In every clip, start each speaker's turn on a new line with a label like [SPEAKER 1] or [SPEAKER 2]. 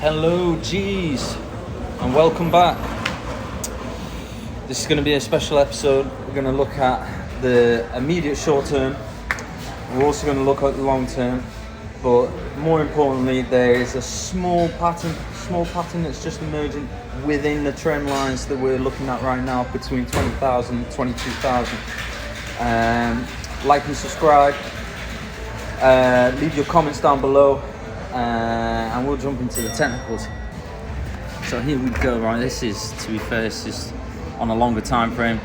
[SPEAKER 1] Hello G's and welcome back. This is going to be a special episode. We're going to look at the immediate short term. We're also going to look at the long term, but more importantly there is a small pattern that's just emerging within the trend lines that we're looking at right now between 20,000 and 22,000. Like and subscribe, leave your comments down below, and we'll jump into the technicals. So here we go. Right, this is, to be fair, this is on a longer time frame.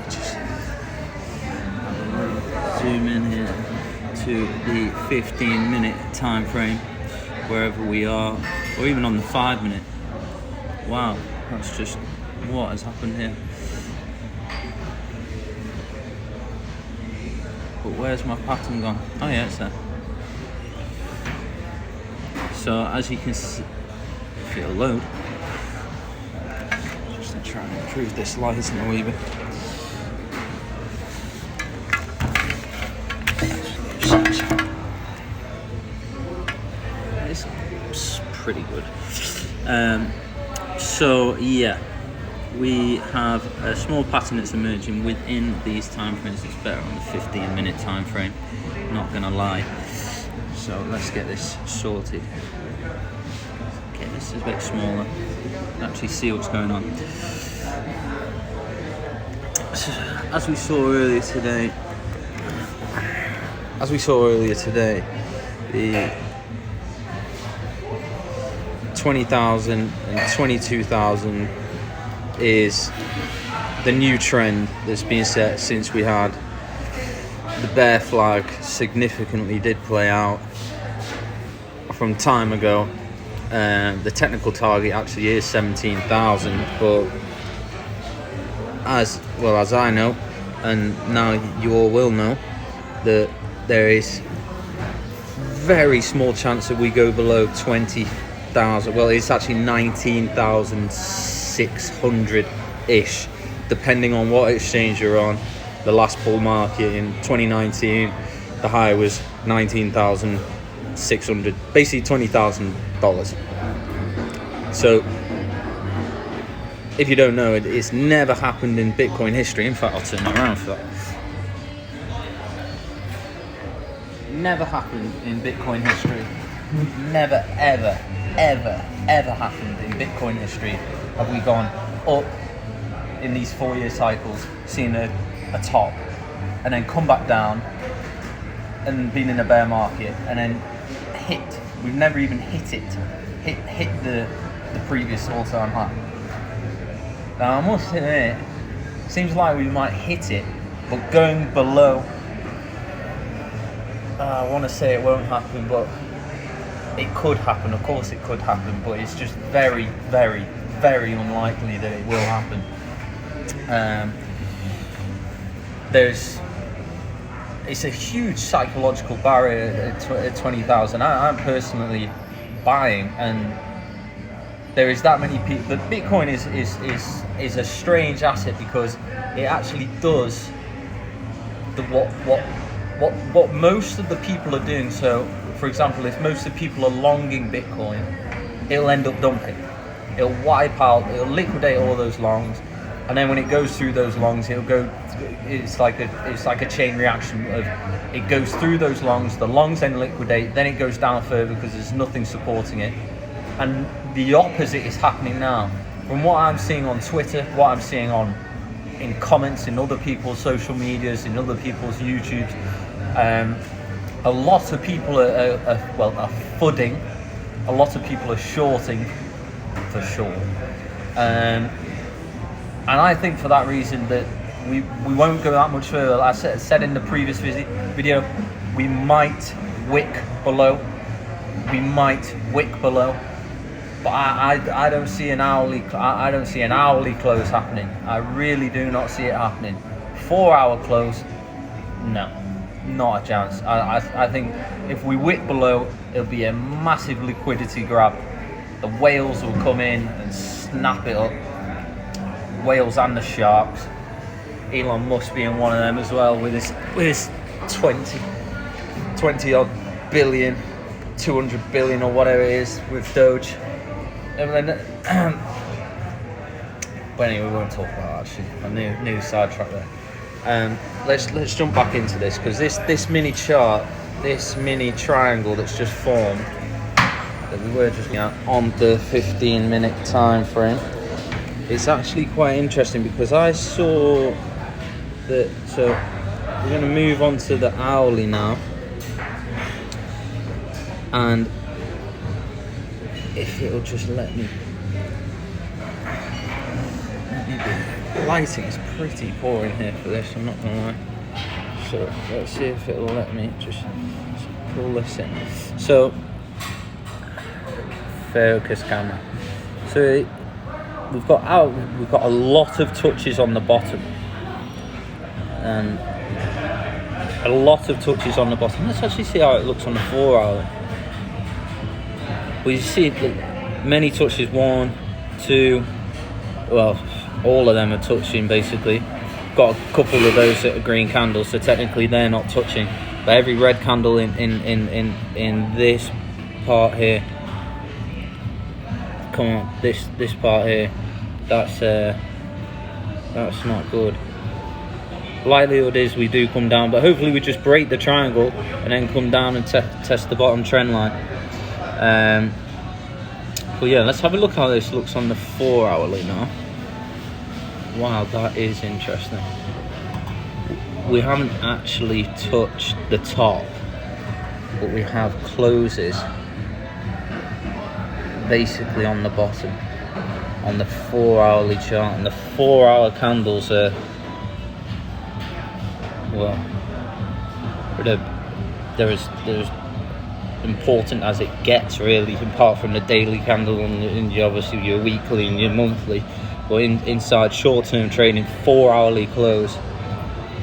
[SPEAKER 1] Just zoom in here to the 15-minute time frame, wherever we are, or even on the 5-minute. Wow, that's just what has happened here. But where's my pattern gone? Oh yeah, it's there. So as you can see, if it'll load, just to try and improve this lighting a wee bit. It's pretty good. So yeah, we have a small pattern that's emerging within these time frames. It's better on the 15-minute time frame, not gonna lie. So let's get this sorted. Okay, this is a bit smaller. Actually see what's going on. So, as we saw earlier today, the 20,000 and 22,000 is the new trend that's been set since we had the bear flag significantly did play out from time ago. The technical target actually is 17,000, but as well as I know, and now you all will know, that there is very small chance that we go below 20,000. Well, it's actually 19,600-ish, depending on what exchange you're on. The last bull market in 2019, the high was 19,600, basically $20,000. So if you don't know, it's never happened in Bitcoin history. In fact, I'll turn it around for that. Never happened in Bitcoin history. Never, ever, ever, ever happened in Bitcoin history have we gone up in these 4-year cycles, seeing a top, and then come back down and been in a bear market, and then hit. We've never even hit it. Hit the previous all-time high. Now I must admit, it seems like we might hit it, but going below, I want to say it won't happen, but it could happen. Of course it could happen, but it's just very, very, very unlikely that it will happen. It's a huge psychological barrier at 20,000. I'm personally buying, and there is that many people. But Bitcoin is a strange asset because it actually does what most of the people are doing. So, for example, if most of the people are longing Bitcoin, it'll end up dumping. It'll wipe out. It'll liquidate all those longs. And then when it goes through those longs, it'll go. It's like a chain reaction of it goes through those longs. The longs then liquidate. Then it goes down further because there's nothing supporting it. And the opposite is happening now. From what I'm seeing on Twitter, what I'm seeing in comments in other people's social medias, in other people's YouTubes, a lot of people are fudding. A lot of people are shorting, for sure. And I think for that reason that we won't go that much further. As I said in the previous video, we might wick below. But I don't see an hourly. I don't see an hourly close happening. I really do not see it happening. 4-hour close, no, not a chance. I think if we wick below, it'll be a massive liquidity grab. The whales will come in and snap it up. Whales and the sharks. Elon Musk being one of them as well, with his 20 odd billion 200 billion or whatever it is with Doge. And then, but anyway, we won't talk about that. Actually, I knew sidetrack there. Let's jump back into this, because this mini chart, this mini triangle that's just formed, that we were just looking at on the 15-minute time frame, it's actually quite interesting, because I saw that. So we're going to move on to the hourly now, and if it'll just let me. Lighting is pretty poor in here for this, I'm not gonna lie. So let's see if it'll let me just pull this in. So focus camera. So we've got a lot of touches on the bottom, and a lot of touches on the bottom. Let's actually see how it looks on the 4 hour. Well, you see many touches, 1, 2, well, all of them are touching basically. Got a couple of those that are green candles, so technically they're not touching. But every red candle in this part here, come on, this part here, that's not good. Likelihood is we do come down, but hopefully we just break the triangle and then come down and test the bottom trend line. But yeah, let's have a look how this looks on the 4 hourly now. Wow, that is interesting. We haven't actually touched the top, but we have closes basically on the bottom on the 4 hourly chart, and the 4 hour candles are, well, they're as important as it gets, really, apart from the daily candle and obviously your weekly and your monthly. But inside short-term trading, 4 hourly close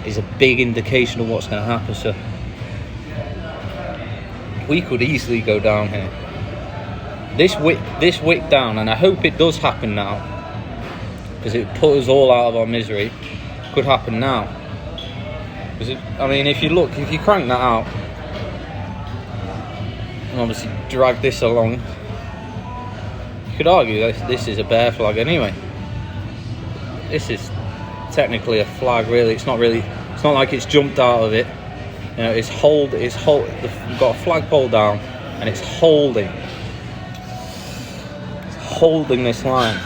[SPEAKER 1] is a big indication of what's going to happen. So we could easily go down here. This wick down, and I hope it does happen now, because it put us all out of our misery. Could happen now. I mean, if you crank that out, and obviously drag this along, you could argue that this is a bear flag anyway. This is technically a flag, really. It's not like it's jumped out of it. You know, it's you've got a flagpole down, and it's holding this line,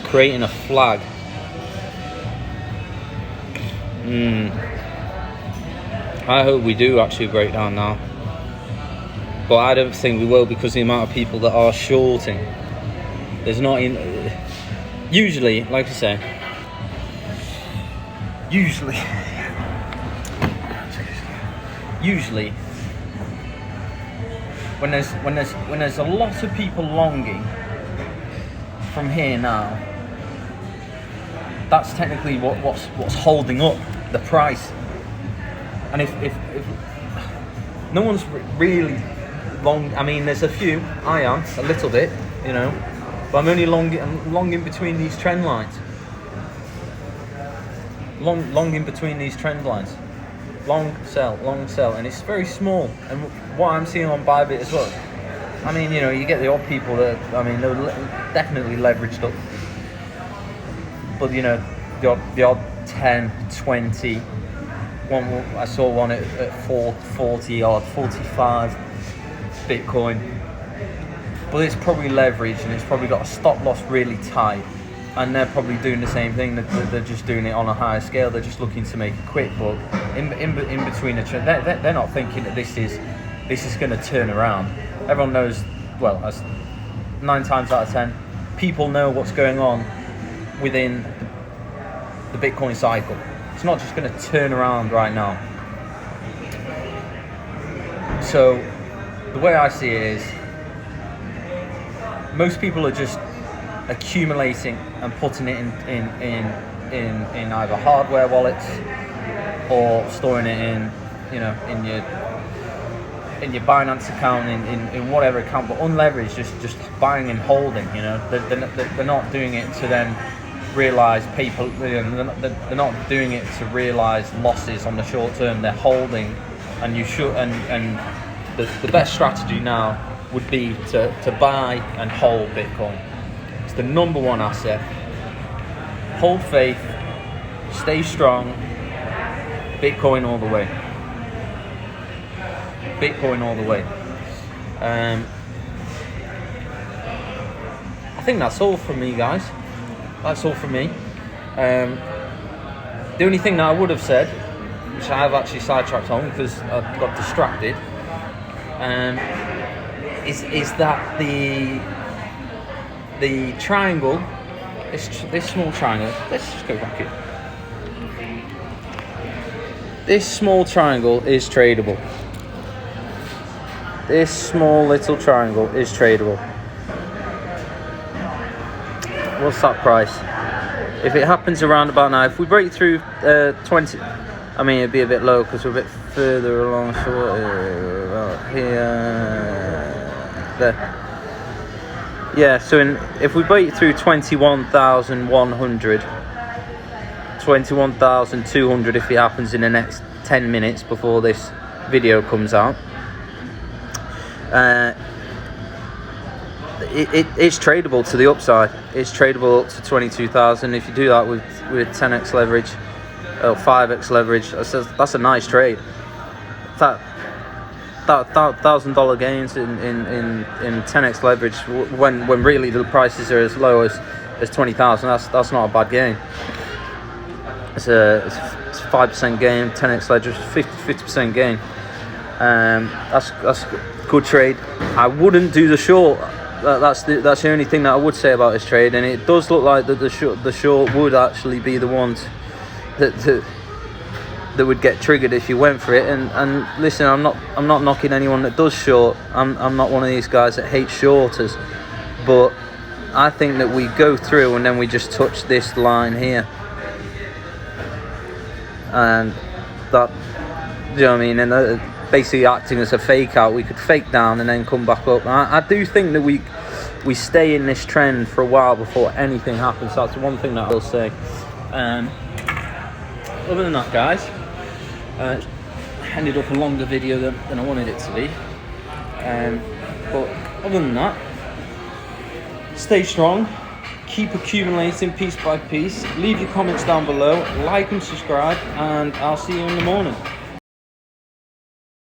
[SPEAKER 1] creating a flag. I hope we do actually break down now, but I don't think we will, because the amount of people that are shorting. There's not usually, like I say, usually when there's a lot of people longing from here now, that's technically what's holding up the price. And if no one's really long, I mean, there's a few. I am a little bit, you know, but I'm only long in between these trend lines. Long in between these trend lines. Long sell, and it's very small. And what I'm seeing on BYBIT as well, I mean, you know, you get the odd people that, I mean, they're definitely leveraged up. But, you know, the odd 10, 20. I saw one at 40 odd, 45 Bitcoin. But it's probably leveraged, and it's probably got a stop loss really tight. And they're probably doing the same thing. They're just doing it on a higher scale. They're just looking to make a quick buck. In between the trend, they're not thinking that this is going to turn around. Everyone knows, well, as 9 times out of 10, people know what's going on within the Bitcoin cycle. It's not just going to turn around right now. So the way I see it is, most people are just accumulating and putting it in either hardware wallets or storing it in, you know, in your Binance account, in whatever account, but unleveraged, just buying and holding. You know, they're not doing it to then realize people. You know, they're not doing it to realize losses on the short term. They're holding, and you should, and the best strategy now would be to buy and hold Bitcoin. It's the number one asset. Hold faith, stay strong, Bitcoin all the way. Bitcoin all the way. I think that's all from me, guys. That's all from me. The only thing that I would have said, which I have actually sidetracked on because I got distracted, is that the triangle, this small triangle. Let's just go back here. This small triangle is tradable. This small little triangle is tradable. What's that price? If it happens around about now, if we break through 20, I mean, it'd be a bit low because we're a bit further along. So here, there. Yeah. So if we break through 21,100, 21,200, if it happens in the next 10 minutes before this video comes out. It's tradable to the upside. It's tradable up to 22,000. If you do that with 10x leverage or 5x leverage, that's a nice trade. That $1,000 gains in 10x leverage when really the prices are as low as 20,000. That's not a bad gain. It's a 5% gain. 10x leverage, 50% gain. That's a good trade. I wouldn't do the short. That's the only thing that I would say about this trade, and it does look like that the short would actually be the ones that would get triggered if you went for it. And listen, I'm not knocking anyone that does short. I'm not one of these guys that hates shorters, but I think that we go through and then we just touch this line here, and that, you know what I mean, and basically acting as a fake out. We could fake down and then come back up. I do think that we stay in this trend for a while before anything happens. That's one thing that I'll say. Other than that, guys, ended up a longer video than I wanted it to be. But other than that, stay strong, keep accumulating piece by piece. Leave your comments down below, like and subscribe, and I'll see you in the morning.